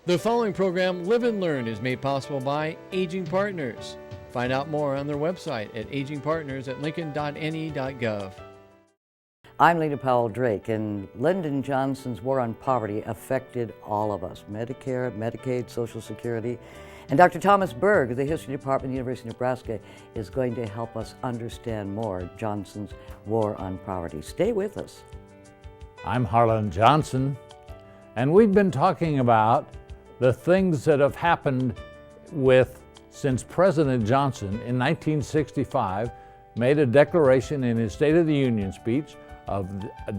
The following program, Live and Learn, is made possible by Aging Partners. Find out more on their website at agingpartners@lincoln.ne.gov. I'm Lena Powell Drake, and Lyndon Johnson's war on poverty affected all of us: Medicare, Medicaid, Social Security. And Dr. Thomas Berg of the History Department of the University of Nebraska is going to help us understand more Johnson's war on poverty. Stay with us. I'm Harlan Johnson, and we've been talking about the things that have happened since President Johnson in 1965 made a declaration in his State of the Union speech of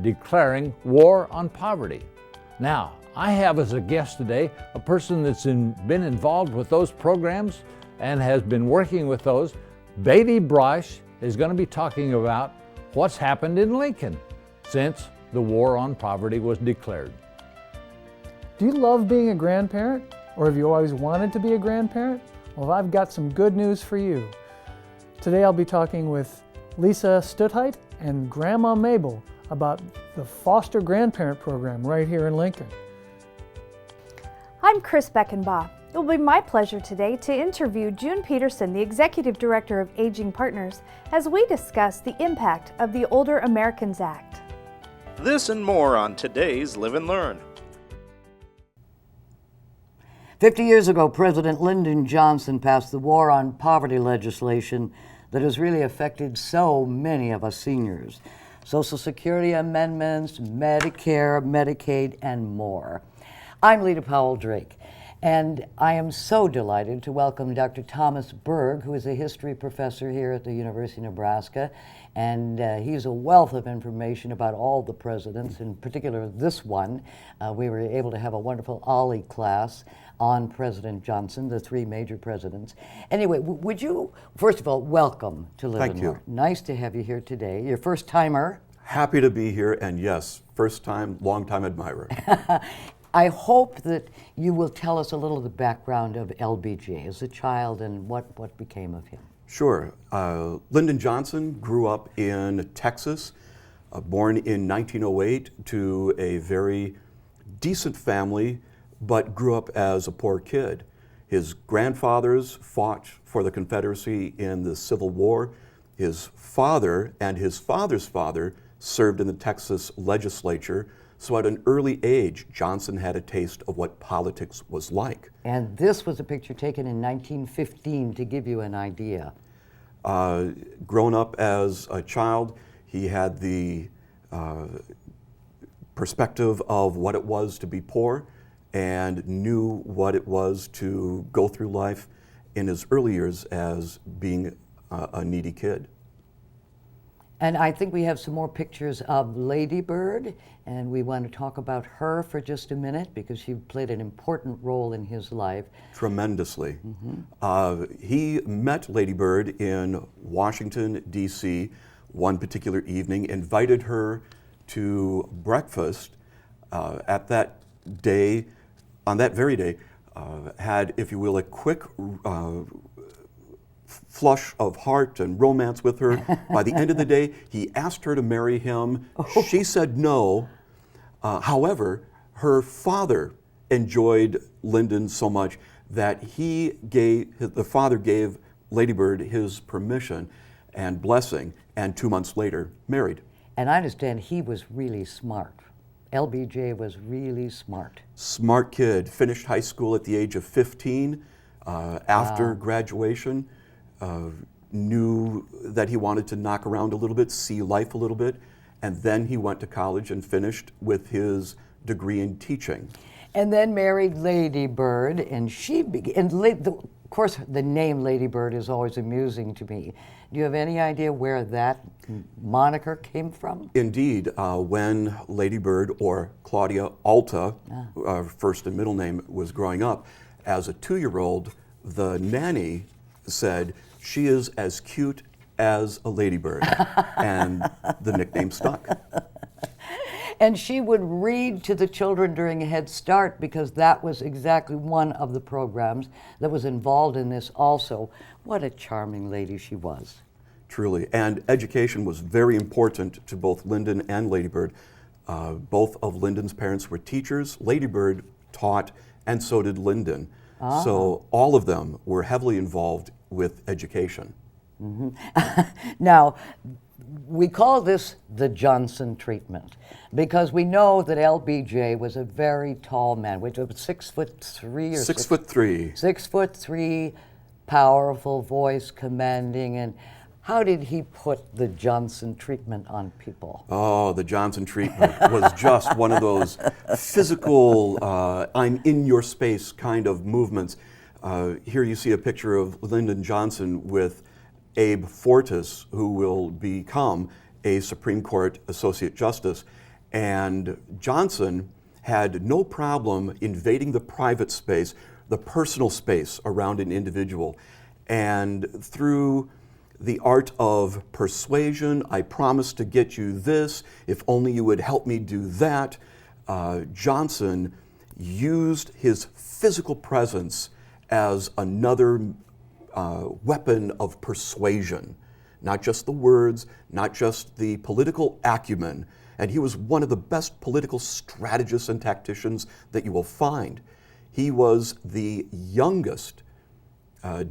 declaring war on poverty. Now, I have as a guest today a person that's been involved with those programs and has been working with those. Beatty Brush is going to be talking about what's happened in Lincoln since the war on poverty was declared. Do you love being a grandparent? Or have you always wanted to be a grandparent? Well, I've got some good news for you. Today I'll be talking with Lisa Stutheit and Grandma Mabel about the Foster Grandparent Program right here in Lincoln. I'm Chris Beckenbaugh. It will be my pleasure today to interview June Peterson, the Executive Director of Aging Partners, as we discuss the impact of the Older Americans Act. This and more on today's Live and Learn. 50 years ago, President Lyndon Johnson passed the war on poverty legislation that has really affected so many of us seniors. Social Security amendments, Medicare, Medicaid, and more. I'm Lena Powell Drake, and I am so delighted to welcome Dr. Thomas Berg, who is a history professor here at the University of Nebraska, and he's a wealth of information about all the presidents, in particular this one. We were able to have a wonderful OLLI class on President Johnson, the three major presidents. Anyway, would you, first of all, welcome to Live and Learn. Nice to have you here today. Your first timer. Happy to be here, and yes, first time, long time admirer. I hope that you will tell us a little of the background of LBJ as a child and what became of him. Sure. Lyndon Johnson grew up in Texas, born in 1908 to a very decent family, but grew up as a poor kid. His grandfathers fought for the Confederacy in the Civil War. His father and his father's father served in the Texas legislature. So at an early age, Johnson had a taste of what politics was like. And this was a picture taken in 1915 to give you an idea. Grown up as a child, he had the perspective of what it was to be poor and knew what it was to go through life in his early years as being a needy kid. And I think we have some more pictures of Lady Bird, and we want to talk about her for just a minute because she played an important role in his life. Tremendously. He met Lady Bird in Washington, D.C. one particular evening, invited her to breakfast at that day, on that very day, had, if you will, a quick flush of heart and romance with her. By the end of the day, he asked her to marry him. She said no. However, her father enjoyed Lyndon so much that the father gave Lady Bird his permission and blessing, and 2 months later married. And I understand he was really smart. LBJ was really smart. Smart kid, finished high school at the age of 15. After graduation, knew that he wanted to knock around a little bit, see life a little bit, and then he went to college and finished with his degree in teaching. And then married Lady Bird, and of course the name Lady Bird is always amusing to me. Do you have any idea where that moniker came from? Indeed, when Lady Bird, or Claudia Alta, first and middle name, was growing up, as a 2-year-old, the nanny said, "She is as cute as a ladybird," and the nickname stuck. And she would read to the children during Head Start because that was exactly one of the programs that was involved in this also. What a charming lady she was. Truly, and education was very important to both Lyndon and Lady Bird. Both of Lyndon's parents were teachers. Lady Bird taught and so did Lyndon. So all of them were heavily involved with education. Now, we call this the Johnson treatment because we know that LBJ was a very tall man, which was 6'3" or 6'3". 6'3", powerful voice, commanding. And how did he put the Johnson treatment on people? Oh, the Johnson treatment was just one of those physical, I'm in your space kind of movements. Here you see a picture of Lyndon Johnson with Abe Fortas, who will become a Supreme Court Associate Justice. And Johnson had no problem invading the private space, the personal space around an individual. And through the art of persuasion, I promise to get you this, if only you would help me do that, Johnson used his physical presence as another weapon of persuasion, not just the words, not just the political acumen. And he was one of the best political strategists and tacticians that you will find. He was the youngest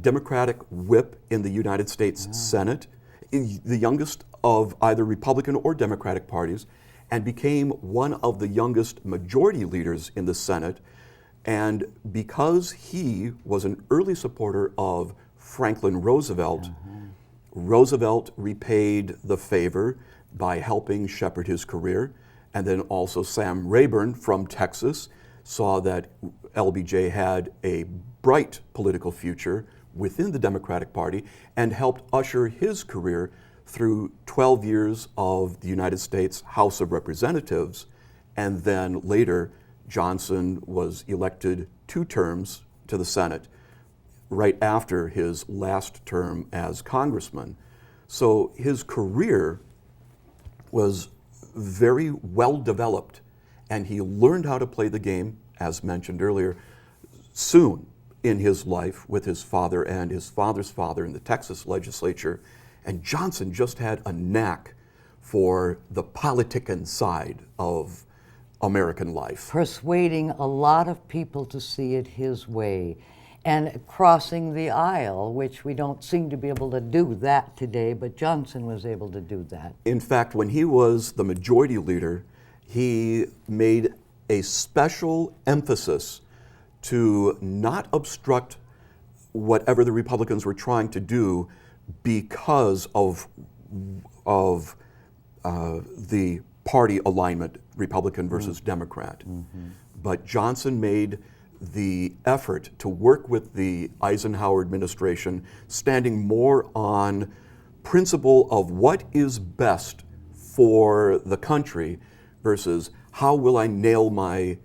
Democratic whip in the United States Senate, the youngest of either Republican or Democratic parties, and became one of the youngest majority leaders in the Senate. And because he was an early supporter of Franklin Roosevelt, Roosevelt repaid the favor by helping shepherd his career. And then also Sam Rayburn from Texas saw that LBJ had a bright political future within the Democratic Party and helped usher his career through 12 years of the United States House of Representatives. And then later, Johnson was elected 2 terms to the Senate right after his last term as congressman. So his career was very well developed, and he learned how to play the game, as mentioned earlier, soon in his life with his father and his father's father in the Texas legislature. And Johnson just had a knack for the politicking side of American life. Persuading a lot of people to see it his way and crossing the aisle, which we don't seem to be able to do that today, but Johnson was able to do that. In fact, when he was the majority leader, he made a special emphasis to not obstruct whatever the Republicans were trying to do because of the party alignment, Republican versus Democrat. But Johnson made the effort to work with the Eisenhower administration, standing more on principle of what is best for the country versus how will I nail my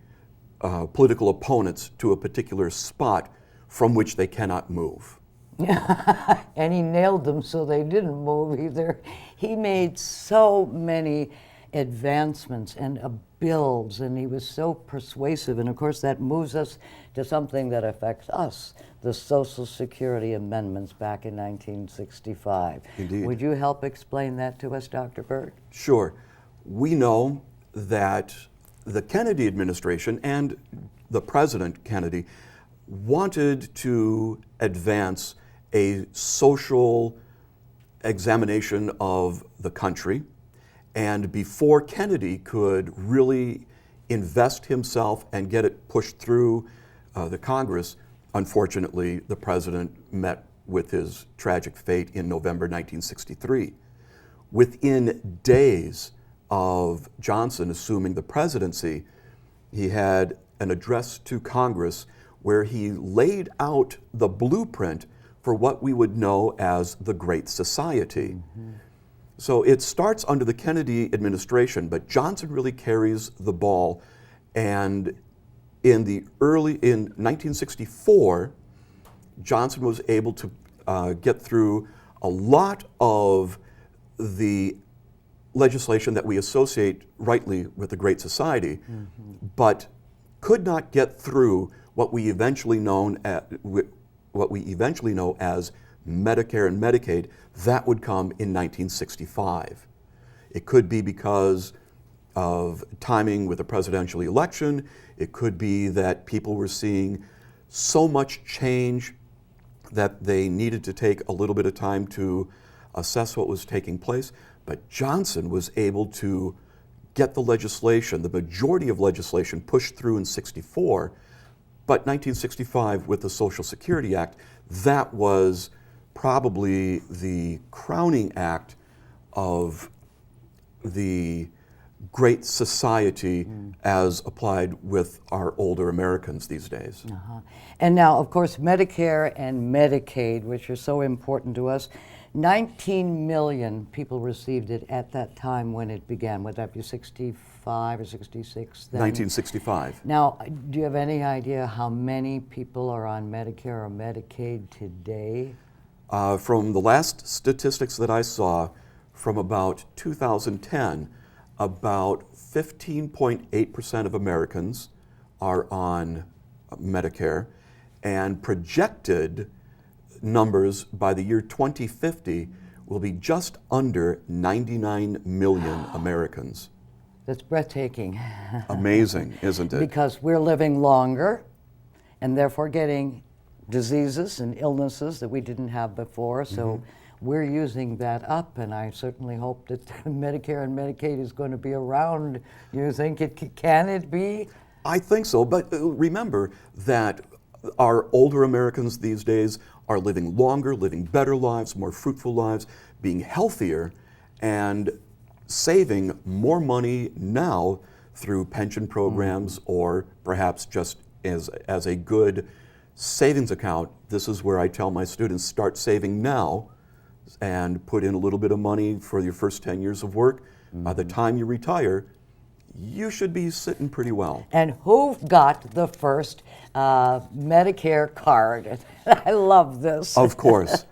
political opponents to a particular spot from which they cannot move. And he nailed them so they didn't move either. He made so many advancements and bills, and he was so persuasive. And of course, that moves us to something that affects us, the Social Security amendments back in 1965. Indeed. Would you help explain that to us, Dr. Berg? Sure. We know that the Kennedy administration and the President Kennedy wanted to advance a social examination of the country. And before Kennedy could really invest himself and get it pushed through the Congress, unfortunately, the president met with his tragic fate in November 1963. Within days of Johnson assuming the presidency, he had an address to Congress where he laid out the blueprint for what we would know as the Great Society. So it starts under the Kennedy administration, but Johnson really carries the ball. And in 1964, Johnson was able to get through a lot of the legislation that we associate rightly with the Great Society, but could not get through what we eventually know as Medicare and Medicaid. That would come in 1965. It could be because of timing with a presidential election. It could be that people were seeing so much change that they needed to take a little bit of time to assess what was taking place. But Johnson was able to get the legislation, the majority of legislation, pushed through in '64. But 1965, with the Social Security Act, that was probably the crowning act of the Great Society as applied with our older Americans these days. And now, of course, Medicare and Medicaid, which are so important to us, 19 million people received it at that time when it began. Would that be 65 or 66 then? 1965. Now, do you have any idea how many people are on Medicare or Medicaid today? From the last statistics that I saw, from about 2010, about 15.8% of Americans are on Medicare, and projected numbers by the year 2050 will be just under 99 million Americans. That's breathtaking. Amazing, isn't it? Because we're living longer and therefore getting diseases and illnesses that we didn't have before. So we're using that up, and I certainly hope that Medicare and Medicaid is going to be around. You think can it be? I think so, but remember that our older Americans these days are living longer, living better lives, more fruitful lives, being healthier, and saving more money now through pension programs or perhaps just as a good savings account. This is where I tell my students, start saving now and put in a little bit of money for your first 10 years of work. By the time you retire, you should be sitting pretty well. And who got the first Medicare card? I love this. Of course.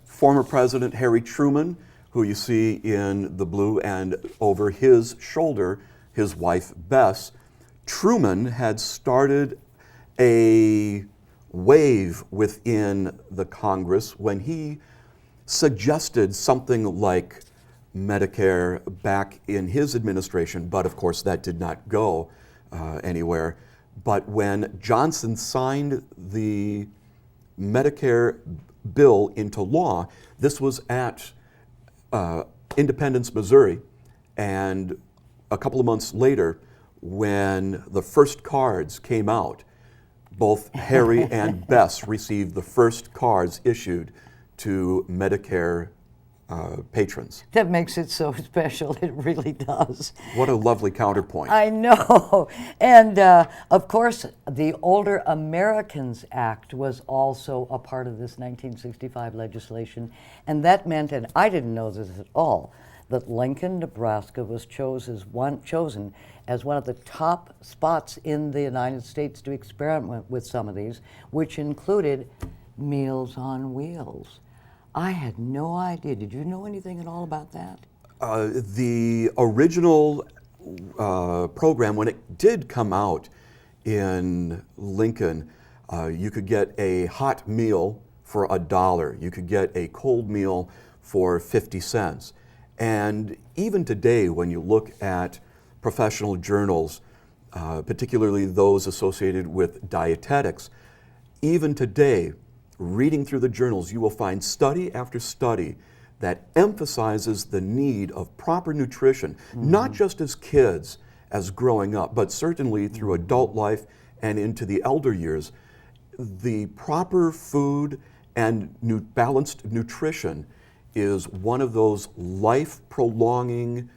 Former President Harry Truman, who you see in the blue, and over his shoulder, his wife Bess. Truman had started a wave within the Congress when he suggested something like Medicare back in his administration, but of course that did not go anywhere. But when Johnson signed the Medicare bill into law, this was at Independence, Missouri, and a couple of months later, when the first cards came out, both Harry and Bess received the first cards issued to Medicare patrons. That makes it so special. It really does. What a lovely counterpoint. I know. And of course, the Older Americans Act was also a part of this 1965 legislation. And that meant, and I didn't know this at all, that Lincoln, Nebraska was chosen as one of the top spots in the United States to experiment with some of these, which included Meals on Wheels. I had no idea. Did you know anything at all about that? The original program, when it did come out in Lincoln, you could get a hot meal for $1. You could get a cold meal for 50 cents. And even today, when you look at professional journals, particularly those associated with dietetics, even today, reading through the journals, you will find study after study that emphasizes the need of proper nutrition, not just as kids, as growing up, but certainly through adult life and into the elder years. The proper food and balanced nutrition is one of those life-prolonging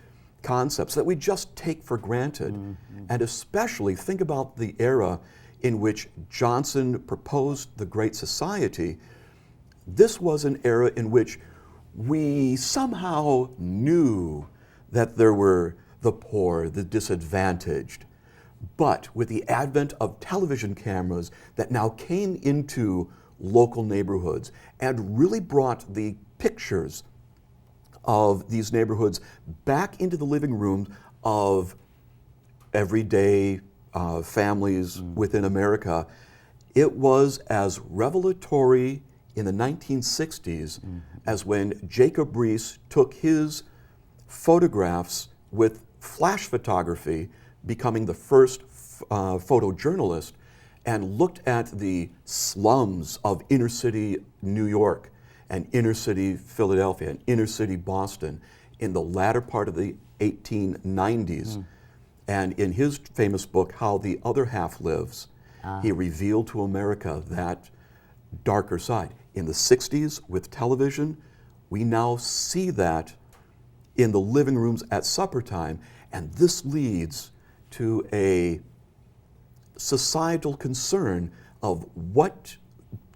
concepts that we just take for granted. And especially think about the era in which Johnson proposed the Great Society. This was an era in which we somehow knew that there were the poor, the disadvantaged. But with the advent of television cameras that now came into local neighborhoods and really brought the pictures of these neighborhoods back into the living rooms of everyday families within America, it was as revelatory in the 1960s as when Jacob Riis took his photographs with flash photography, becoming the first photojournalist, and looked at the slums of inner city New York and inner city Philadelphia and inner city Boston in the latter part of the 1890s. And in his famous book, How the Other Half Lives, he revealed to America that darker side. In the 60s, with television, we now see that in the living rooms at supper time, and this leads to a societal concern of what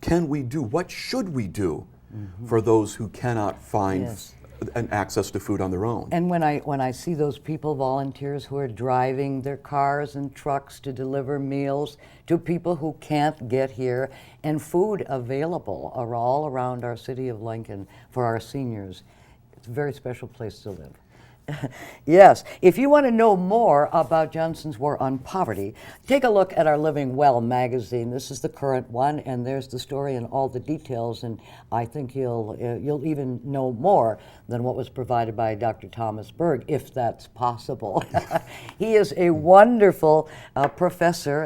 can we do, what should we do for those who cannot find an access to food on their own. And when I see those people, volunteers who are driving their cars and trucks to deliver meals to people who can't get here, and food available are all around our city of Lincoln for our seniors, it's a very special place to live. Yes, if you want to know more about Johnson's War on Poverty, take a look at our Living Well magazine. This is the current one, and there's the story and all the details, and I think you'll even know more than what was provided by Dr. Thomas Berg, if that's possible. He is a wonderful professor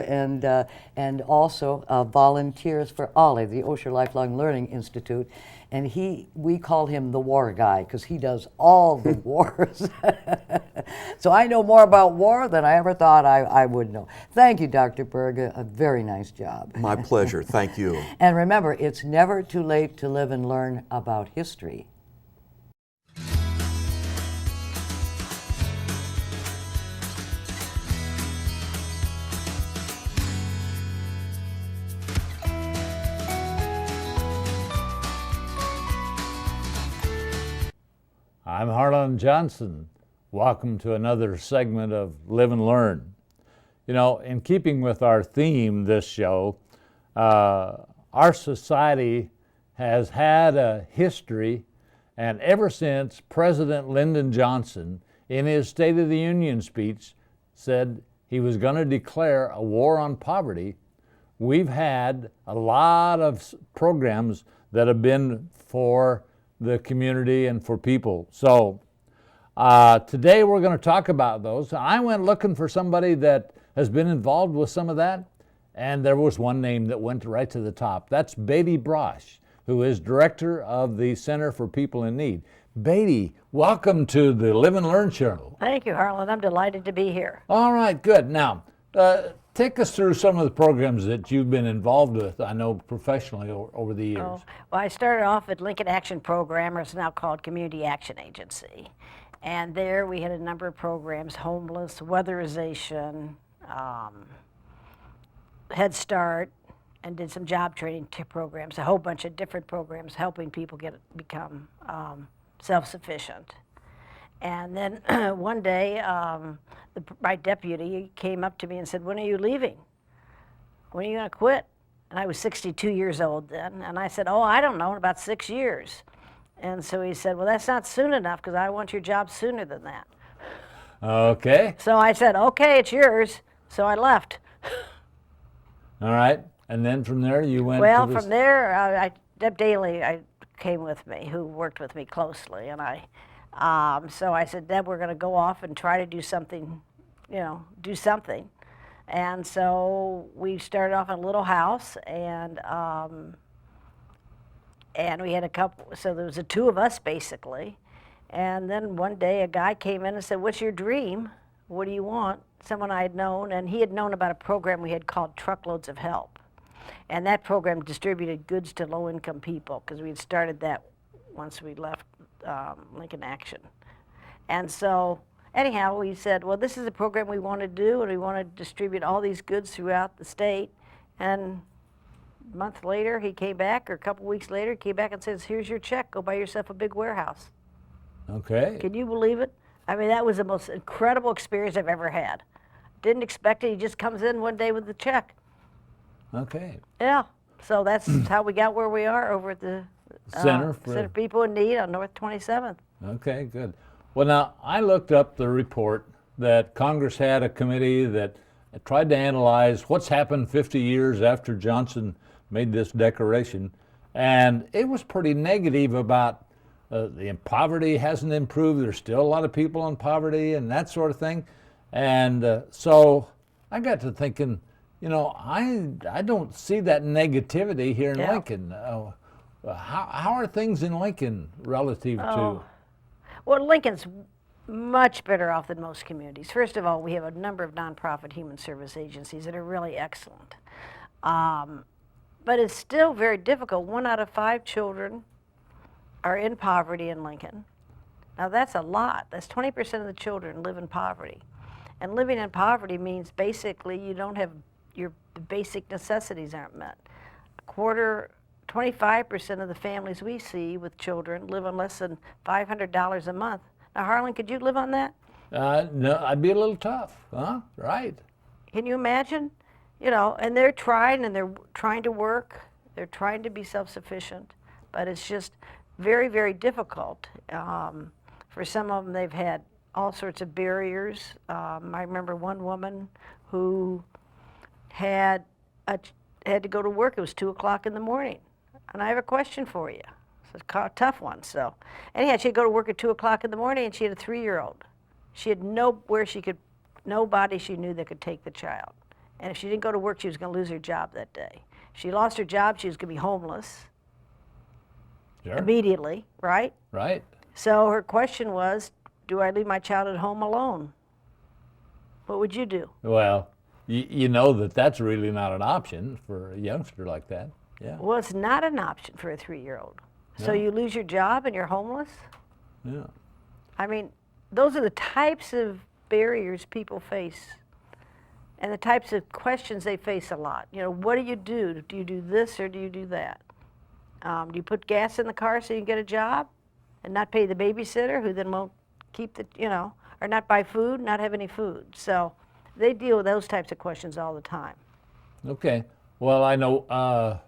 and also volunteers for OLLI, the Osher Lifelong Learning Institute. And we call him the war guy because he does all the wars. So I know more about war than I ever thought I would know. Thank you, Dr. Berg. A very nice job. My pleasure. Thank you. And remember, it's never too late to live and learn about history. I'm Harlan Johnson. Welcome to another segment of Live and Learn. You know, in keeping with our theme this show, our society has had a history, and ever since President Lyndon Johnson, in his State of the Union speech, said he was going to declare a war on poverty, we've had a lot of programs that have been for the community and for people. So today we're going to talk about those. I went looking for somebody that has been involved with some of that, and there was one name that went right to the top. That's Beatty Brosh, who is director of the Center for People in Need. Beatty, welcome to the Live and Learn show. Thank you, Harlan. I'm delighted to be here. All right, good. Now, take us through some of the programs that you've been involved with, I know professionally over the years. Well, I started off at Lincoln Action Program, or it's now called Community Action Agency. And there we had a number of programs: homeless, weatherization, Head Start, and did some job training programs, a whole bunch of different programs helping people become self-sufficient. And then one day, my deputy came up to me and said, "When are you leaving? When are you going to quit?" And I was 62 years old then. And I said, "Oh, I don't know, in about 6 years." And so he said, "Well, that's not soon enough because I want your job sooner than that." Okay. So I said, "Okay, it's yours." So I left. All right. And then from there you went Well, to this... from there, Deb Daly came with me, who worked with me closely. And so I said, "Deb, we're going to go off and try to do something, do something." And so we started off in a little house, and we had a couple, so there was the two of us basically. And then one day a guy came in and said, "What's your dream? What do you want?" Someone I had known, and he had known about a program we had called Truckloads of Help. And that program distributed goods to low-income people, because we had started that once we left Lincoln Action. And so anyhow, we said, well, this is a program we want to do, and we want to distribute all these goods throughout the state. And a month later, he came back, or a couple weeks later, he came back and says, "Here's your check. Go buy yourself a big warehouse." Okay. Can you believe it? I mean, that was the most incredible experience I've ever had. Didn't expect it. He just comes in one day with the check. Okay. Yeah. So that's how we got where we are over at the Center for People in Need on North 27th. Okay, good. Well, now, I looked up the report that Congress had a committee that tried to analyze what's happened 50 years after Johnson made this declaration, and it was pretty negative about the poverty hasn't improved. There's still a lot of people in poverty and that sort of thing. And so I got to thinking, you know, I don't see that negativity here in Yeah. Lincoln. How are things in Lincoln relative to? Well, Lincoln's much better off than most communities. First of all, we have a number of nonprofit human service agencies that are really excellent. But it's still very difficult. 1 out of 5 children are in poverty in Lincoln. Now that's a lot. That's 20% of the children live in poverty. And living in poverty means basically you don't have your basic necessities aren't met. 25% of the families we see with children live on less than $500 a month. Now, Harlan, could you live on that? No, I'd be a little tough, huh? Right. Can you imagine? You know, and they're trying to work. They're trying to be self-sufficient, but it's just very, very difficult. For some of them, they've had all sorts of barriers. I remember one woman who had to go to work. It was 2 o'clock in the morning. And I have a question for you. It's a tough one. So anyhow, she'd go to work at 2 o'clock in the morning, and she had a 3-year-old. She had nobody she knew that could take the child. And if she didn't go to work, she was going to lose her job that day. If she lost her job, she was going to be homeless Sure. immediately, right? Right. So her question was, do I leave my child at home alone? What would you do? Well, you know that's really not an option for a youngster like that. Yeah. Well, it's not an option for a 3-year-old. So No. you lose your job and you're homeless? Yeah. I mean, those are the types of barriers people face and the types of questions they face a lot. You know, what do you do? Do you do this or do you do that? Do you put gas in the car so you can get a job and not pay the babysitter who then won't keep or not buy food, not have any food? So they deal with those types of questions all the time. Okay. Well, I know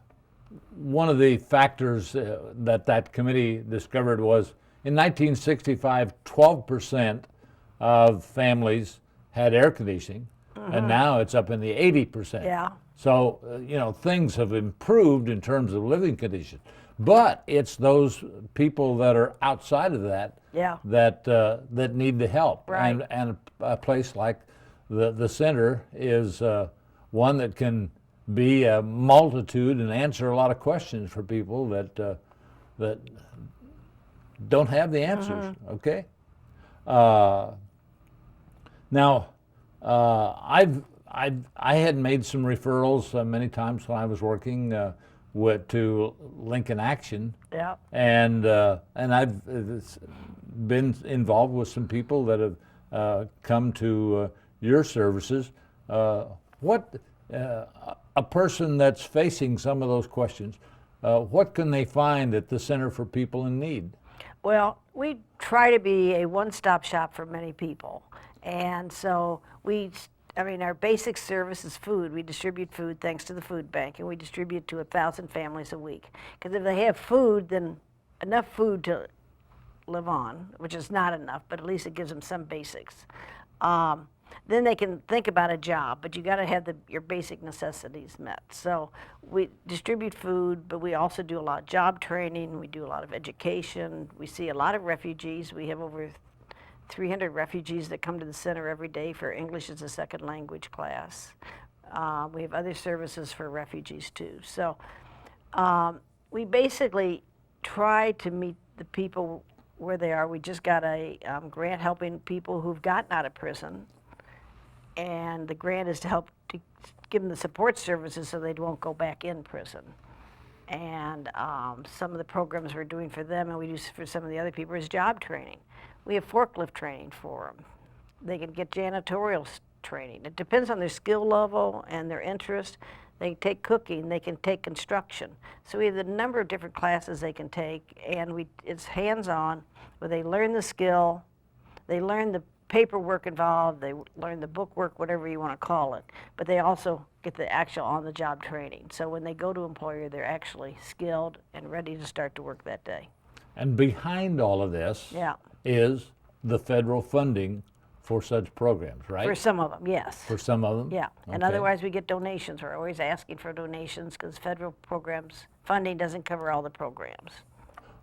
one of the factors that committee discovered was in 1965, 12% of families had air conditioning, and now it's up in the 80%. Yeah. So, things have improved in terms of living conditions. But it's those people that are outside of that Yeah. that need the help. Right. And a place like the center is one that can be a multitude and answer a lot of questions for people that don't have the answers. Okay. Now, I had made some referrals many times when I was working to Lincoln Action. Yeah. And I've been involved with some people that have come to your services. What a person that's facing some of those questions, what can they find at the Center for People in Need? Well, we try to be a one-stop shop for many people. And so our basic service is food. We distribute food thanks to the food bank, and we distribute to 1,000 families a week. Because if they have food, then enough food to live on, which is not enough, but at least it gives them some basics. Then they can think about a job, but you got to have your basic necessities met. So we distribute food, but we also do a lot of job training. We do a lot of education. We see a lot of refugees. We have over 300 refugees that come to the center every day for English as a second language class. We have other services for refugees too. So we basically try to meet the people where they are. We just got a grant helping people who've gotten out of prison. And the grant is to help to give them the support services so they won't go back in prison. And some of the programs we're doing for them and we do for some of the other people is job training. We have forklift training for them. They can get janitorial training. It depends on their skill level and their interest. They can take cooking, they can take construction. So we have a number of different classes they can take, and it's hands-on, where they learn the skill, they learn the paperwork involved, they learn the book work, whatever you want to call it, but they also get the actual on-the-job training. So when they go to employer, they're actually skilled and ready to start to work that day. And behind all of this Yeah. is the federal funding for such programs, right? For some of them, yes. For some of them? Yeah, and Okay. otherwise we get donations. We're always asking for donations because federal programs funding doesn't cover all the programs.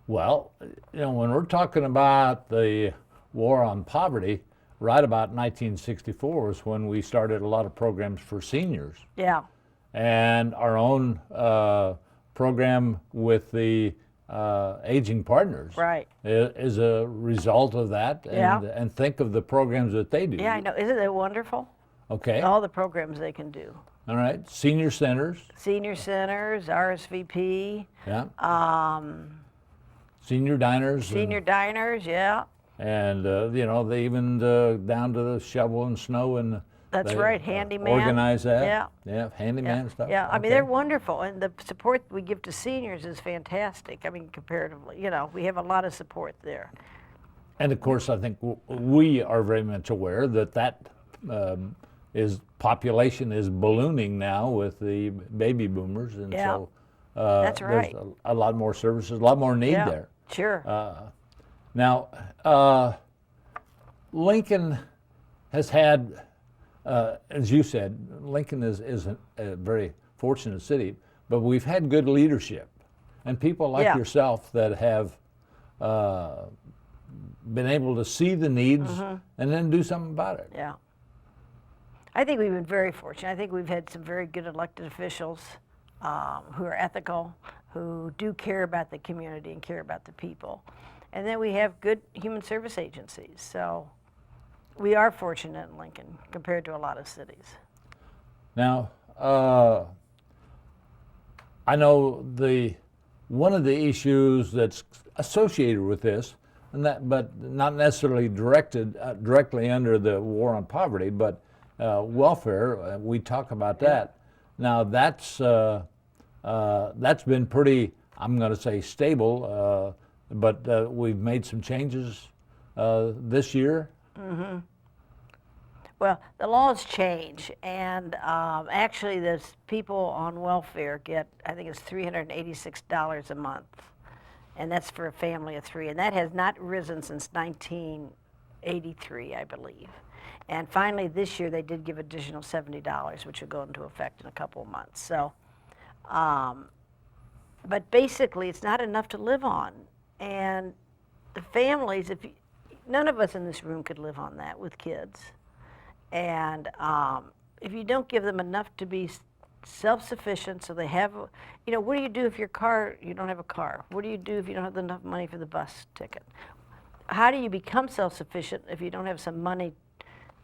Well, when we're talking about the war on poverty, right about 1964 was when we started a lot of programs for seniors. Yeah. And our own program with the Aging Partners Right. is a result of that. And think of the programs that they do. Yeah, I know. Isn't it wonderful? Okay. All the programs they can do. All right. Senior centers. Senior centers, RSVP. Yeah. Senior diners. Senior diners, yeah. And they even down to the shovel and snow and That's right, handyman. Organize that. Yeah. Yeah, handyman stuff. Yeah, I mean, Okay. they're wonderful, and the support we give to seniors is fantastic. I mean, comparatively, we have a lot of support there. And of course, I think we are very much aware that population is ballooning now with the baby boomers, and Yeah. so That's right. there's a lot more services, a lot more need Yeah, there. sure. Now, Lincoln has had, as you said, Lincoln is a very fortunate city, but we've had good leadership and people like Yeah. yourself that have been able to see the needs and then do something about it. Yeah. I think we've been very fortunate. I think we've had some very good elected officials who are ethical, who do care about the community and care about the people. And then we have good human service agencies. So we are fortunate in Lincoln compared to a lot of cities. Now, I know one of the issues that's associated with this, but not necessarily directly under the war on poverty, but welfare. We talk about that. Now that's been pretty, I'm going to say, stable, but we've made some changes this year. Mm-hmm. Well, the laws change, and actually, there's people on welfare get, I think it's $386 a month, and that's for a family of three, and that has not risen since 1983, I believe. And finally, this year, they did give additional $70, which will go into effect in a couple of months. So, but basically, it's not enough to live on, and the families, none of us in this room could live on that with kids. And if you don't give them enough to be self-sufficient, so they have, what do you do if you don't have a car? What do you do if you don't have enough money for the bus ticket? How do you become self-sufficient if you don't have some money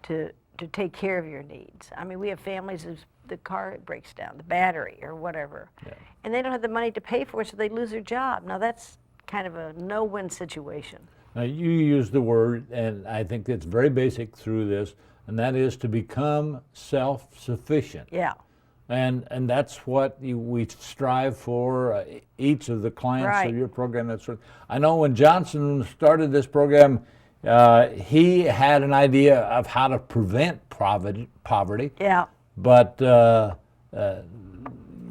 to take care of your needs? I mean, we have families whose the car breaks down, the battery or whatever, and they don't have the money to pay for it, so they lose their job. Now that's kind of a no-win situation. Now you use the word, and I think it's very basic through this, and that is to become self-sufficient. Yeah. And that's what we strive for, each of the clients of your program. I know when Johnson started this program, he had an idea of how to prevent poverty. Yeah. But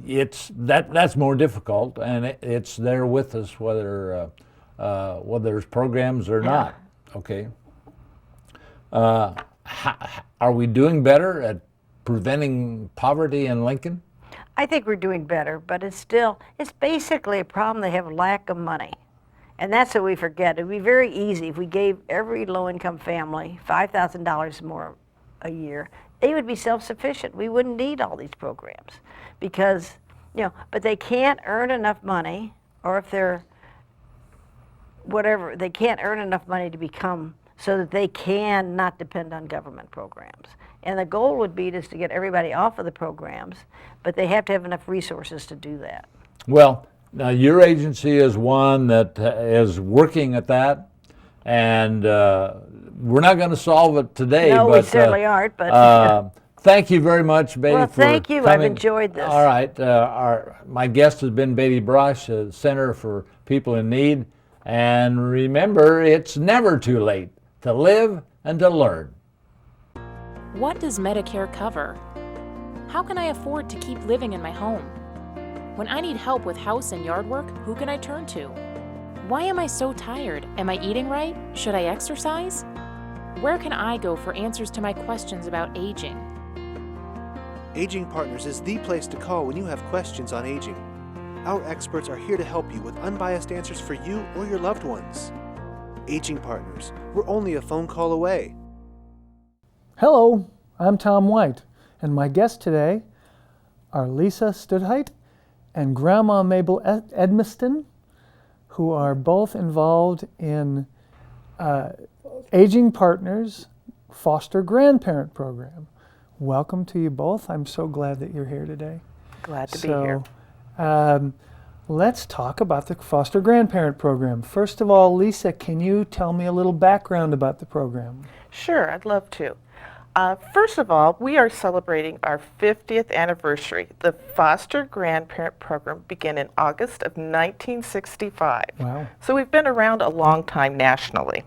that's more difficult, and it's there with us whether there's programs or not. Okay. Are we doing better at preventing poverty in Lincoln? I think we're doing better, but it's basically a problem. They have a lack of money. And that's what we forget. It would be very easy if we gave every low-income family $5,000 more a year. They would be self-sufficient. We wouldn't need all these programs because, but they can't earn enough money, or if they're whatever, they can't earn enough money to become so that they can not depend on government programs. And the goal would be just to get everybody off of the programs, but they have to have enough resources to do that. Well, now your agency is one that is working at that, and we're not going to solve it today. No, but, we certainly aren't. But thank you very much, Betty. Well, thank you. Coming. I've enjoyed this. All right. My guest has been Betty Brosh, Center for People in Need. And remember, it's never too late to live and to learn. What does Medicare cover? How can I afford to keep living in my home? When I need help with house and yard work, who can I turn to? Why am I so tired? Am I eating right? Should I exercise? Where can I go for answers to my questions about aging? Aging Partners is the place to call when you have questions on aging. Our experts are here to help you with unbiased answers for you or your loved ones. Aging Partners, we're only a phone call away. Hello, I'm Tom White, and my guests today are Lisa Stutheit and Grandma Mabel Edmiston, who are both involved in Aging Partners Foster Grandparent Program. Welcome to you both. I'm so glad that you're here today. Glad to be here. Let's talk about the Foster Grandparent Program. First of all, Lisa, can you tell me a little background about the program? Sure, I'd love to. First of all, we are celebrating our 50th anniversary. The Foster Grandparent Program began in August of 1965. Wow. So we've been around a long time nationally.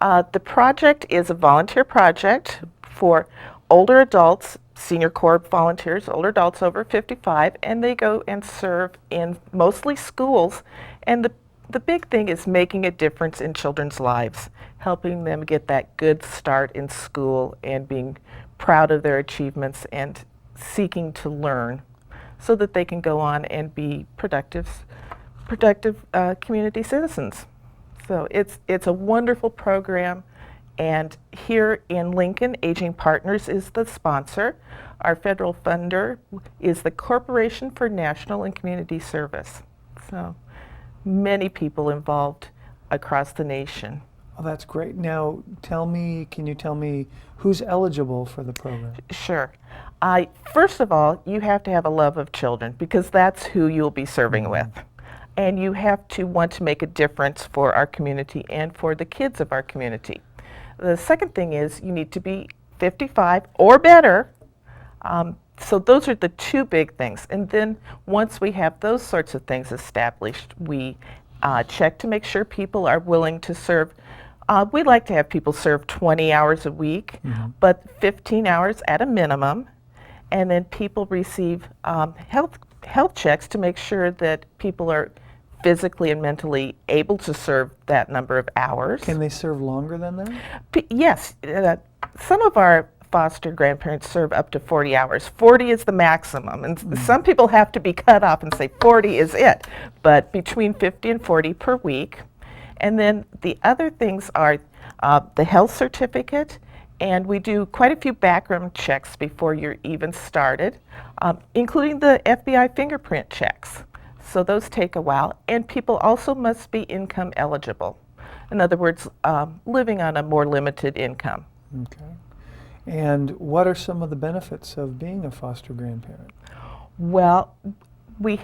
The project is a volunteer project for older adults, Senior Corps volunteers, older adults over 55, and they go and serve in mostly schools. And the big thing is making a difference in children's lives, helping them get that good start in school and being proud of their achievements and seeking to learn so that they can go on and be productive community citizens. So it's a wonderful program. And here in Lincoln, Aging Partners is the sponsor. Our federal funder is the Corporation for National and Community Service. So many people involved across the nation. Oh, that's great. Now, can you tell me who's eligible for the program? Sure. First of all, you have to have a love of children because that's who you'll be serving with. And you have to want to make a difference for our community and for the kids of our community. The second thing is you need to be 55 or better. So those are the two big things. And then once we have those sorts of things established, we check to make sure people are willing to serve. We like to have people serve 20 hours a week, but 15 hours at a minimum. And then people receive health checks to make sure that people are physically and mentally able to serve that number of hours. Can they serve longer than that? Yes. Some of our foster grandparents serve up to 40 hours. 40 is the maximum. And some people have to be cut off and say 40 is it. But between 50 and 40 per week. And then the other things are the health certificate. And we do quite a few background checks before you're even started, including the FBI fingerprint checks. So those take a while. And people also must be income eligible. In other words, living on a more limited income. Okay. And what are some of the benefits of being a foster grandparent? Well, we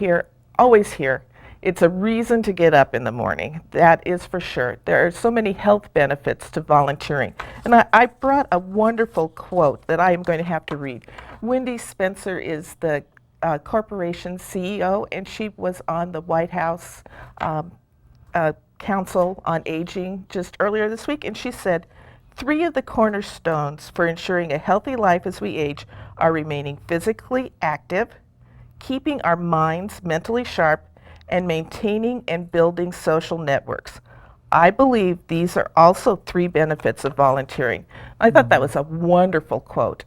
always hear, it's a reason to get up in the morning. That is for sure. There are so many health benefits to volunteering. And I brought a wonderful quote that I am going to have to read. Wendy Spencer is the corporation CEO, and she was on the White House Council on Aging just earlier this week, and she said, 3 of the cornerstones for ensuring a healthy life as we age are remaining physically active, keeping our minds mentally sharp, and maintaining and building social networks. I believe these are also 3 benefits of volunteering. I thought that was a wonderful quote.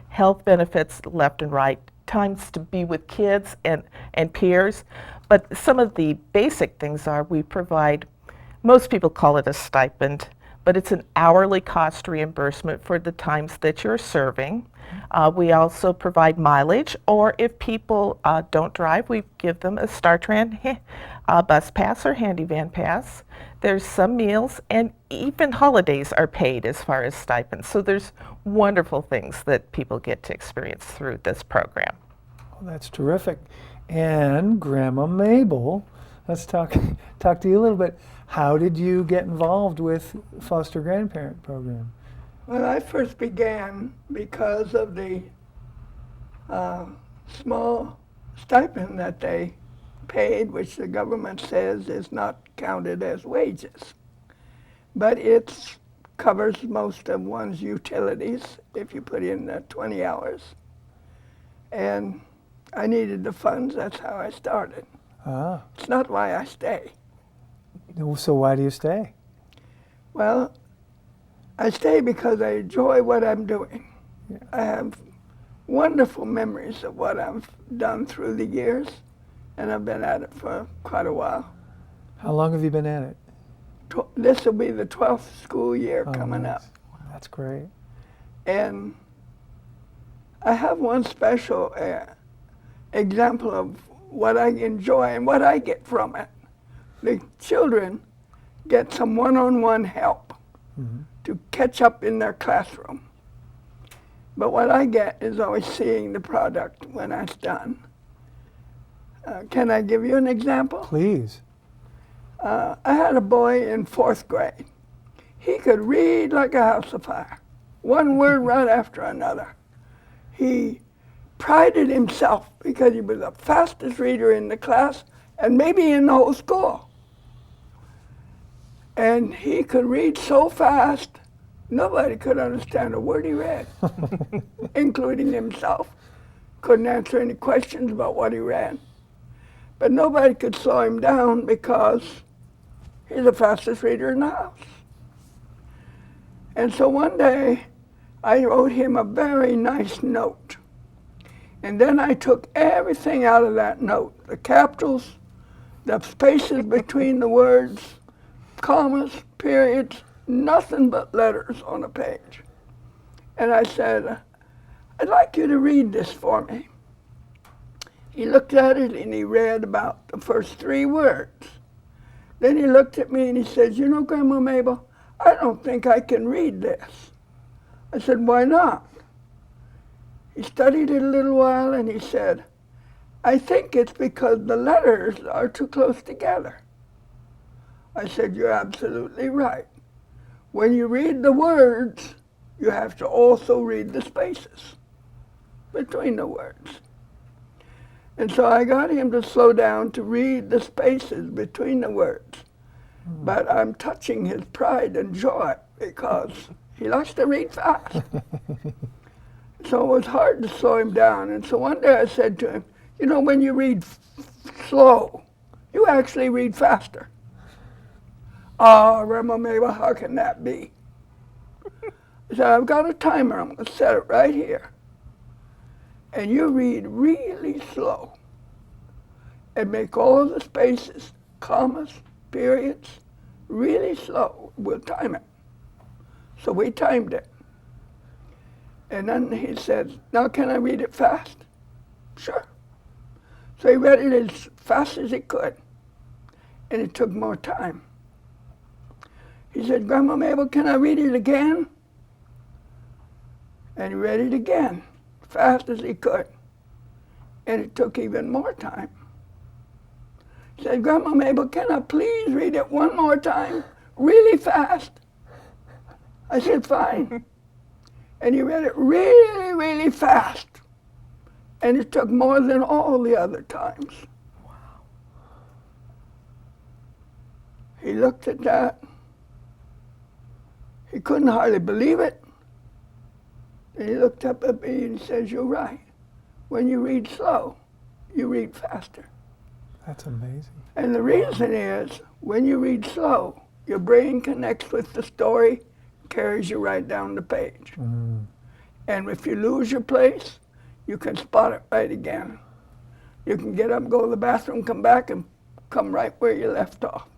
Health benefits left and right, times to be with kids and peers, but some of the basic things are we provide, most people call it a stipend, but it's an hourly cost reimbursement for the times that you're serving. We also provide mileage, or if people don't drive, we give them a StarTran bus pass or handy van pass. There's some meals, and even holidays are paid as far as stipends. So there's wonderful things that people get to experience through this program. Oh, that's terrific. And Grandma Mabel, let's talk to you a little bit. How did you get involved with foster grandparent program? Well, I first began because of the small stipend that they paid, which the government says is not counted as wages. But it covers most of one's utilities if you put in 20 hours. And I needed the funds, that's how I started. Ah. It's not why I stay. So why do you stay? Well, I stay because I enjoy what I'm doing. I have wonderful memories of what I've done through the years, and I've been at it for quite a while. How long have you been at it? This will be the 12th school year coming nice. up. That's great. And I have one special example of what I enjoy and what I get from it. The children get some one-on-one help to catch up in their classroom. But what I get is always seeing the product when it's done. Can I give you an example? Please. I had a boy in 4th grade. He could read like a house afire, one word right after another. He prided himself because he was the fastest reader in the class and maybe in the whole school. And he could read so fast, nobody could understand a word he read, including himself. Couldn't answer any questions about what he read. But nobody could slow him down because he's the fastest reader in the house. And so one day, I wrote him a very nice note. And then I took everything out of that note, the capitals, the spaces between the words, commas, periods, nothing but letters on a page. And I said, I'd like you to read this for me. He looked at it and he read about the first 3 words. Then he looked at me and he said, you know, Grandma Mabel, I don't think I can read this. I said, why not? He studied it a little while and he said, I think it's because the letters are too close together. I said, you're absolutely right. When you read the words, you have to also read the spaces between the words. And so I got him to slow down to read the spaces between the words. But I'm touching his pride and joy because he likes to read fast. So it was hard to slow him down. And so one day I said to him, you know, when you read slow, you actually read faster. Oh, Grandma Mabel, how can that be? I said, I've got a timer. I'm going to set it right here. And you read really slow and make all the spaces, commas, periods, really slow. We'll time it. So we timed it. And then he said, now can I read it fast? Sure. So he read it as fast as he could. And it took more time. He said, Grandma Mabel, can I read it again? And he read it again, fast as he could. And it took even more time. He said, Grandma Mabel, can I please read it one more time, really fast? I said, fine. And he read it really, really fast. And it took more than all the other times. Wow. He looked at that. He couldn't hardly believe it. And he looked up at me and he says, you're right. When you read slow, you read faster. That's amazing. And the reason is, when you read slow, your brain connects with the story, carries you right down the page. And if you lose your place, you can spot it right again. You can get up, go to the bathroom, come back, and come right where you left off.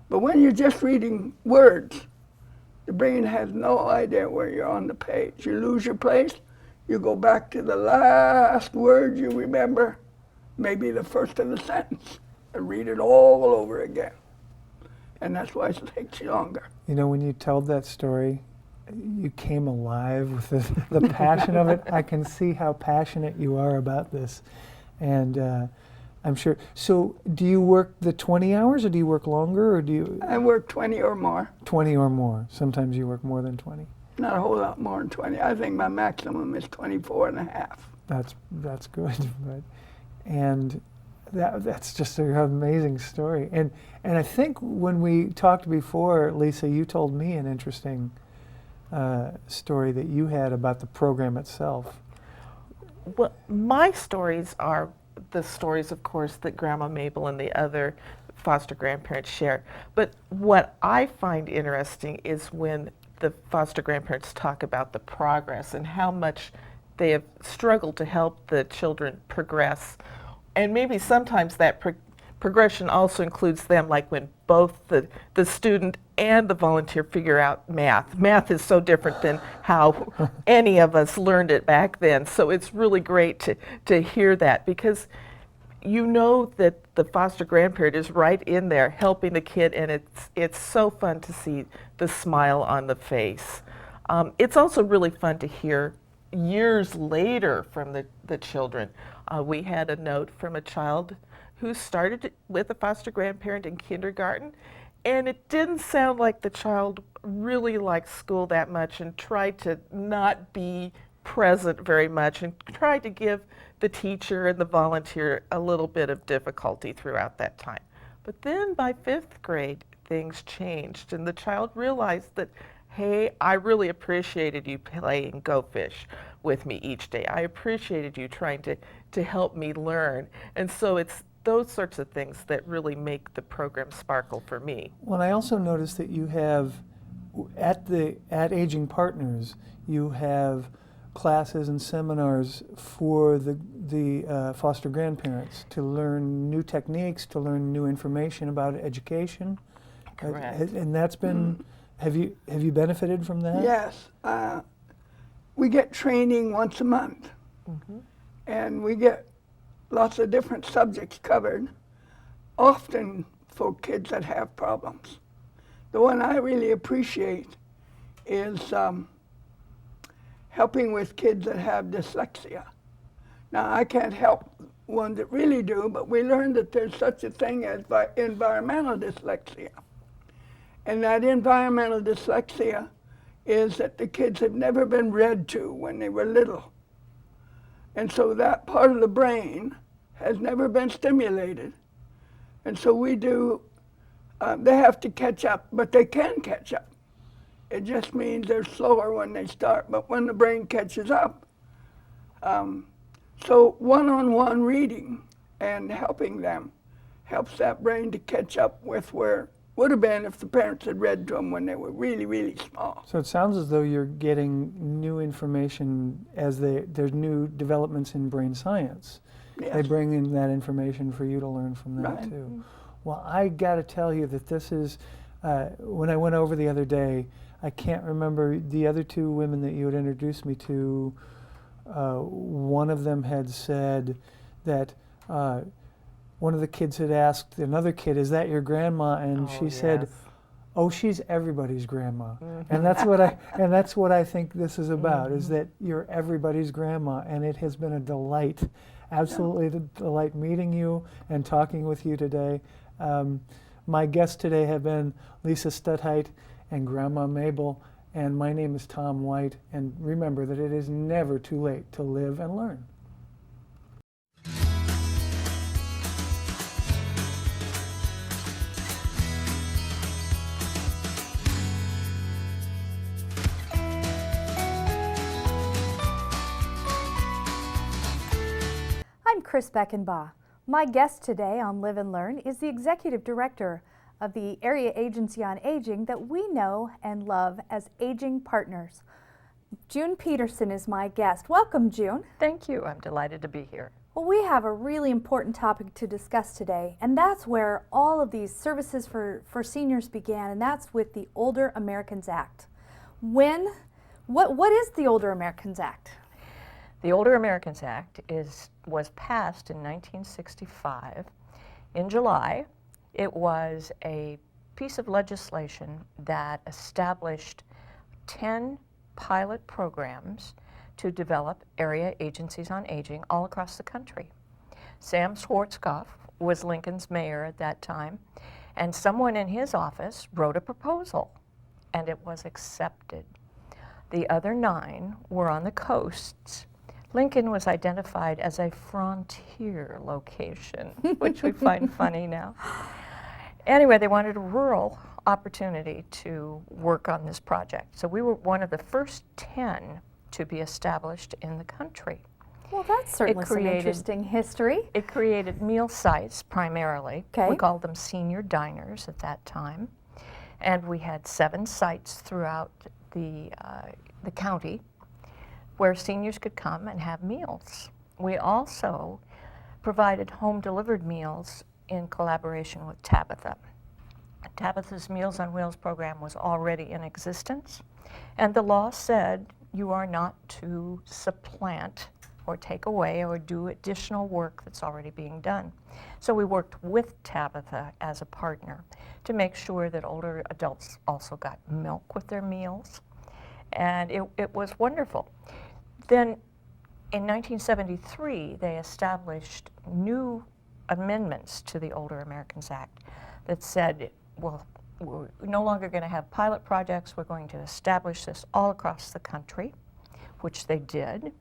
But when you're just reading words, the brain has no idea where you're on the page. You lose your place, you go back to the last word you remember, maybe the first of the sentence, and read it all over again. And that's why it takes you longer. You know, when you told that story, you came alive with the passion of it. I can see how passionate you are about this. And I'm sure. So do you work the 20 hours or do you work longer or do you? I work 20 or more. 20 or more. Sometimes you work more than 20. Not a whole lot more than 20. I think my maximum is 24 and a half. That's good. But, and that's just an amazing story. And I think when we talked before, Lisa, you told me an interesting story that you had about the program itself. Well, my stories are the stories, of course, that Grandma Mabel and the other foster grandparents share. But what I find interesting is when the foster grandparents talk about the progress and how much they have struggled to help the children progress And maybe sometimes that progression also includes them, like when both the student and the volunteer figure out math. Math is so different than how any of us learned it back then. So it's really great to hear that, because you know that the foster grandparent is right in there helping the kid, and it's so fun to see the smile on the face. It's also really fun to hear years later from the children. We had a note from a child who started with a foster grandparent in kindergarten, and it didn't sound like the child really liked school that much and tried to not be present very much and tried to give the teacher and the volunteer a little bit of difficulty throughout that time. But then by 5th grade, things changed, and the child realized that, hey, I really appreciated you playing Go Fish with me each day. I appreciated you trying to help me learn. And so it's those sorts of things that really make the program sparkle for me. Well, I also noticed that you have, at Aging Partners, you have classes and seminars for the foster grandparents to learn new techniques, to learn new information about education. Correct. And that's been, have you benefited from that? Yes. We get training once a month, and we get lots of different subjects covered, often for kids that have problems. The one I really appreciate is helping with kids that have dyslexia. Now, I can't help ones that really do, but we learned that there's such a thing as environmental dyslexia. And that environmental dyslexia is that the kids have never been read to when they were little. And so that part of the brain has never been stimulated. And so we do, they have to catch up, but they can catch up. It just means they're slower when they start, but when the brain catches up. So one-on-one reading and helping them helps that brain to catch up with where would have been if the parents had read to them when they were really, really small. So it sounds as though you're getting new information as there's new developments in brain science. Yes. They bring in that information for you to learn from that Right. too. Well, I got to tell you that this is, when I went over the other day, I can't remember the other two women that you had introduced me to. One of them had said that one of the kids had asked another kid, "Is that your grandma?" And she said, "Oh, she's everybody's grandma." And that's what I think this is about, is that you're everybody's grandma, and it has been a delight, absolutely a delight meeting you and talking with you today. My guests today have been Lisa Stutheit and Grandma Mabel, and my name is Tom White, and remember that it is never too late to live and learn. I'm Chris Beckenbaugh. My guest today on Live and Learn is the Executive Director of the Area Agency on Aging that we know and love as Aging Partners. June Peterson is my guest. Welcome, June. Thank you. I'm delighted to be here. Well, we have a really important topic to discuss today, and that's where all of these services for seniors began, and that's with the Older Americans Act. What is the Older Americans Act? The Older Americans Act was passed in 1965. In July, it was a piece of legislation that established 10 pilot programs to develop area agencies on aging all across the country. Sam Schwarzkopf was Lincoln's mayor at that time, and someone in his office wrote a proposal, and it was accepted. The other 9 were on the coasts. Lincoln was identified as a frontier location, which we find funny now. Anyway, they wanted a rural opportunity to work on this project. So we were one of the first 10 to be established in the country. Well, that's certainly some interesting history. It created meal sites primarily. Okay. We called them senior diners at that time. And we had 7 sites throughout the county where seniors could come and have meals. We also provided home-delivered meals in collaboration with Tabitha. Tabitha's Meals on Wheels program was already in existence, and the law said you are not to supplant or take away or do additional work that's already being done. So we worked with Tabitha as a partner to make sure that older adults also got milk with their meals, and it was wonderful. Then in 1973, they established new amendments to the Older Americans Act that said, well, we're no longer going to have pilot projects, we're going to establish this all across the country, which they did.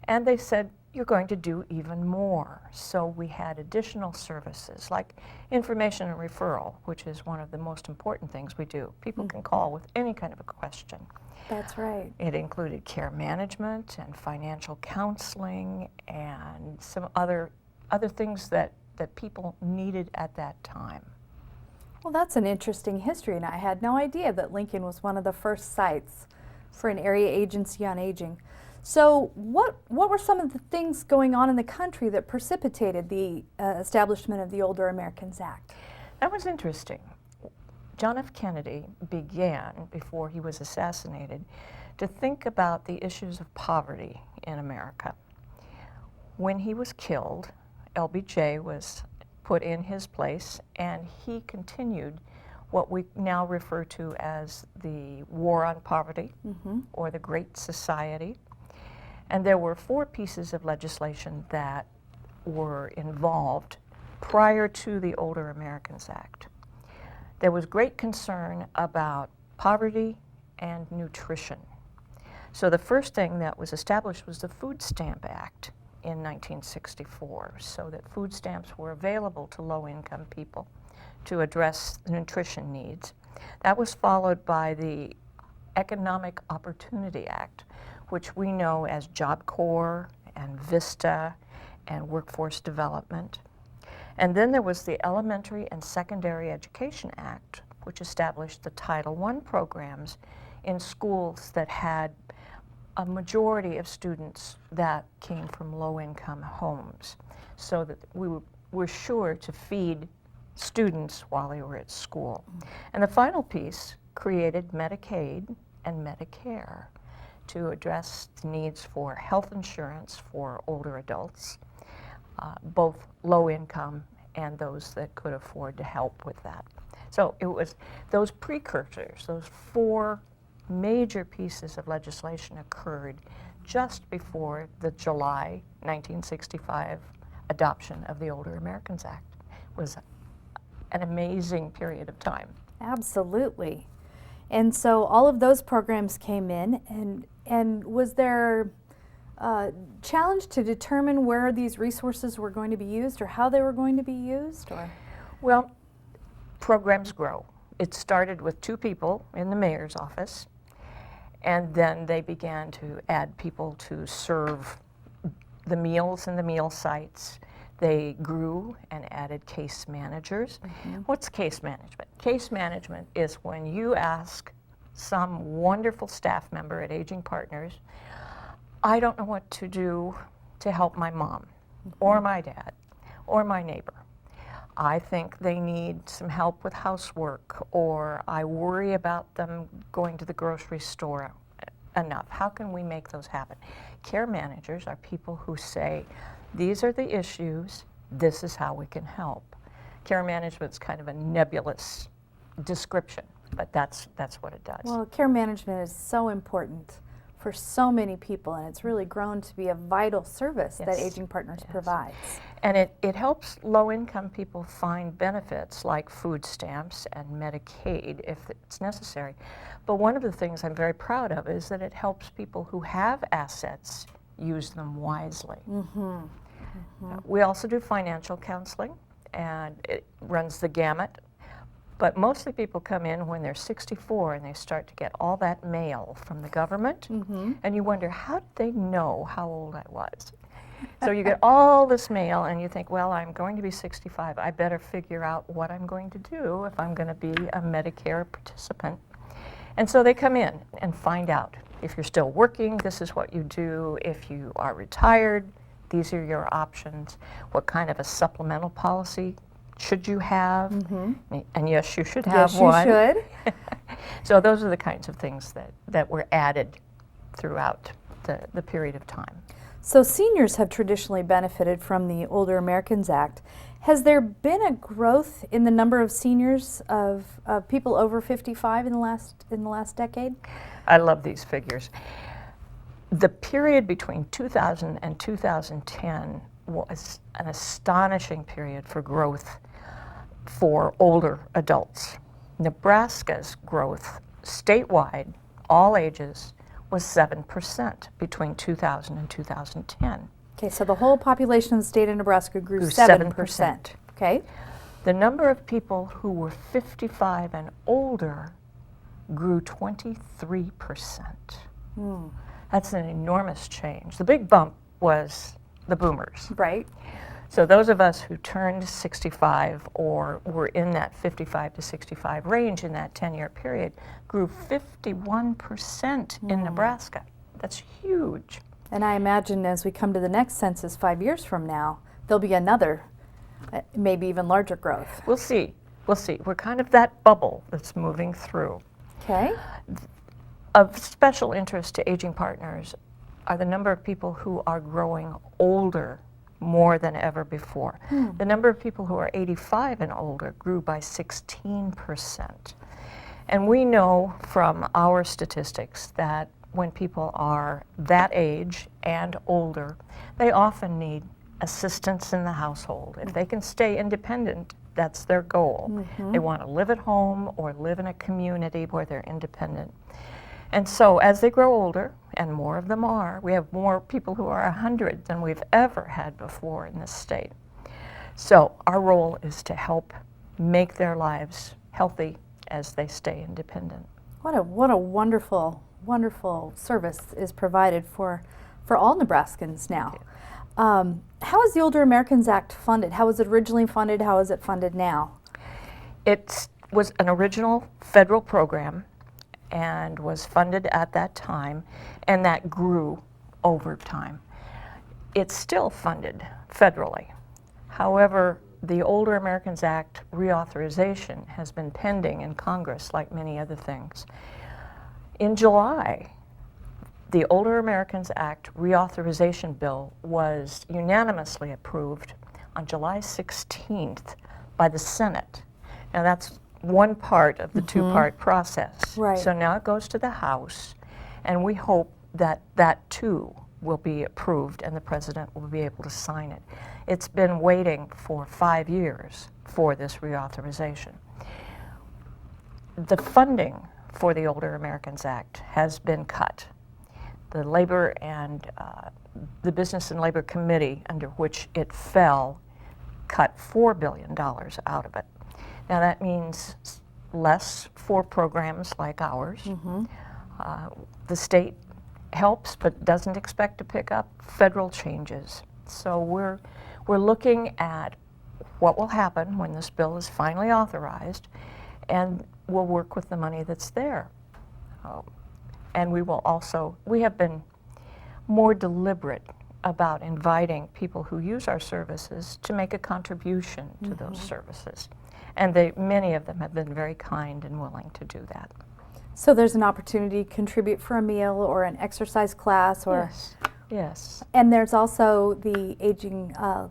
And they said, you're going to do even more. So we had additional services like information and referral, which is one of the most important things we do. People can call with any kind of a question. That's right. It included care management and financial counseling and some other things that people needed at that time. Well, that's an interesting history, and I had no idea that Lincoln was one of the first sites for an area agency on aging. So what were some of the things going on in the country that precipitated the establishment of the Older Americans Act? That was interesting. John F. Kennedy began, before he was assassinated, to think about the issues of poverty in America. When he was killed, LBJ was put in his place, and he continued what we now refer to as the War on Poverty, or the Great Society. And there were 4 pieces of legislation that were involved prior to the Older Americans Act. There was great concern about poverty and nutrition. So the first thing that was established was the Food Stamp Act in 1964, so that food stamps were available to low-income people to address the nutrition needs. That was followed by the Economic Opportunity Act, which we know as Job Corps and VISTA and Workforce Development. And then there was the Elementary and Secondary Education Act, which established the Title I programs in schools that had a majority of students that came from low-income homes, so that we were sure to feed students while they were at school. And the final piece created Medicaid and Medicare to address the needs for health insurance for older adults, both low income and those that could afford to help with that. So it was those precursors, those 4 major pieces of legislation occurred just before the July 1965 adoption of the Older Americans Act. It was an amazing period of time. Absolutely. And so all of those programs came in, and was there a challenge to determine where these resources were going to be used or how they were going to be used? Or? Well, programs grow. It started with 2 people in the mayor's office, and then they began to add people to serve the meals in the meal sites. They grew and added case managers. What's case management? Case management is when you ask some wonderful staff member at Aging Partners, I don't know what to do to help my mom, or my dad, or my neighbor. I think they need some help with housework, or I worry about them going to the grocery store enough. How can we make those happen? Care managers are people who say, these are the issues, this is how we can help. Care management's kind of a nebulous description, but that's what it does. Well, care management is so important for so many people, and it's really grown to be a vital service that Aging Partners provides. And it helps low-income people find benefits like food stamps and Medicaid if it's necessary. But one of the things I'm very proud of is that it helps people who have assets use them wisely. We also do financial counseling, and it runs the gamut. But mostly people come in when they're 64 and they start to get all that mail from the government, and you wonder, how did they know how old I was? So you get all this mail and you think, well, I'm going to be 65. I better figure out what I'm going to do if I'm going to be a Medicare participant. And so they come in and find out, if you're still working, this is what you do. If you are retired, these are your options. What kind of a supplemental policy should you have? And yes, you should have Yes, one. you should. So those are the kinds of things that were added throughout the period of time. So seniors have traditionally benefited from the Older Americans Act. Has there been a growth in the number of seniors, of people over 55 in the last decade? I love these figures. The period between 2000 and 2010 was an astonishing period for growth for older adults. Nebraska's growth statewide, all ages, was 7% between 2000 and 2010. Okay, so the whole population of the state of Nebraska grew 7%. Okay. The number of people who were 55 and older grew 23%. That's an enormous change. The big bump was the boomers. Right. So those of us who turned 65 or were in that 55 to 65 range in that 10-year period grew 51% in Nebraska. That's huge. And I imagine as we come to the next census 5 years from now, there'll be another, maybe even larger growth. We'll see. We'll see. We're kind of that bubble that's moving through. Okay. Of special interest to Aging Partners are the number of people who are growing older more than ever before. The number of people who are 85 and older grew by 16%. And we know from our statistics that when people are that age and older, they often need assistance in the household. If they can stay independent, that's their goal. They want to live at home or live in a community where they're independent. And so as they grow older, and more of them are, we have more people who are 100 than we've ever had before in this state. So our role is to help make their lives healthy as they stay independent. What a wonderful, wonderful service is provided for all Nebraskans now. How is the Older Americans Act funded? How was it originally funded? How is it funded now? It was an original federal program and was funded at that time, and that grew over time. It's still funded federally. However, the Older Americans Act reauthorization has been pending in Congress like many other things. In July, the Older Americans Act reauthorization bill was unanimously approved on July 16th by the Senate. Now that's one part of the two-part process. Right. So now it goes to the House, and we hope that that too will be approved and the president will be able to sign it. It's been waiting for 5 years for this reauthorization. The funding for the Older Americans Act has been cut. The Labor and the Business and Labor Committee, under which it fell, cut $4 billion out of it. Now that means less for programs like ours. The state helps but doesn't expect to pick up federal changes. So we're looking at what will happen when this bill is finally authorized, and we'll work with the money that's there. And we have been more deliberate about inviting people who use our services to make a contribution to those services. And many of them have been very kind and willing to do that. So there's an opportunity to contribute for a meal or an exercise class, or yes. And there's also the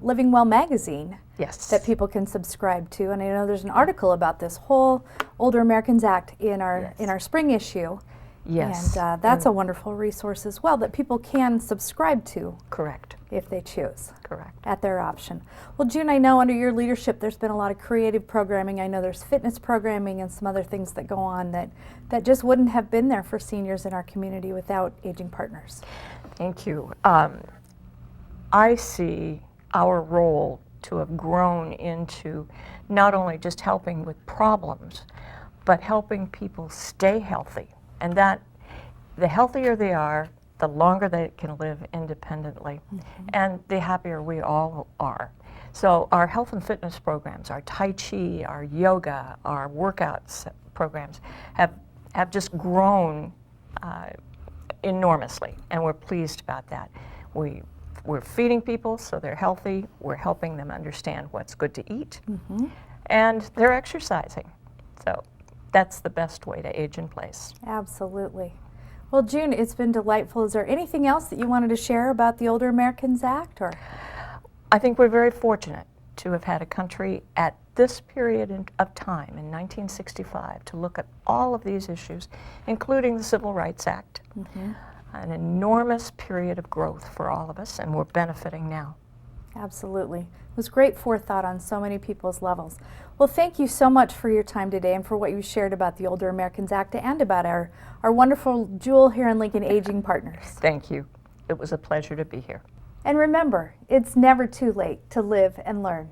Living Well magazine Yes. that people can subscribe to. And I know there's an article about this whole Older Americans Act in our spring issue. Yes. And that's a wonderful resource as well that people can subscribe to. Correct. If they choose. Correct. At their option. Well, June, I know under your leadership there's been a lot of creative programming. I know there's fitness programming and some other things that go on that just wouldn't have been there for seniors in our community without Aging Partners. Thank you. I see our role to have grown into not only just helping with problems, but helping people stay healthy. And that the healthier they are, the longer they can live independently, and the happier we all are. So our health and fitness programs, our Tai Chi, our yoga, our workouts programs have just grown enormously, and we're pleased about that. We We're feeding people so they're healthy. We're helping them understand what's good to eat. And they're exercising. So that's the best way to age in place. Absolutely. Well, June, it's been delightful. Is there anything else that you wanted to share about the Older Americans Act? Or I think we're very fortunate to have had a country at this period of time, in 1965, to look at all of these issues, including the Civil Rights Act. An enormous period of growth for all of us, and we're benefiting now. Absolutely. It was great forethought on so many people's levels. Well, thank you so much for your time today and for what you shared about the Older Americans Act and about our wonderful jewel here in Lincoln, Aging Partners. Thank you. It was a pleasure to be here. And remember, it's never too late to live and learn.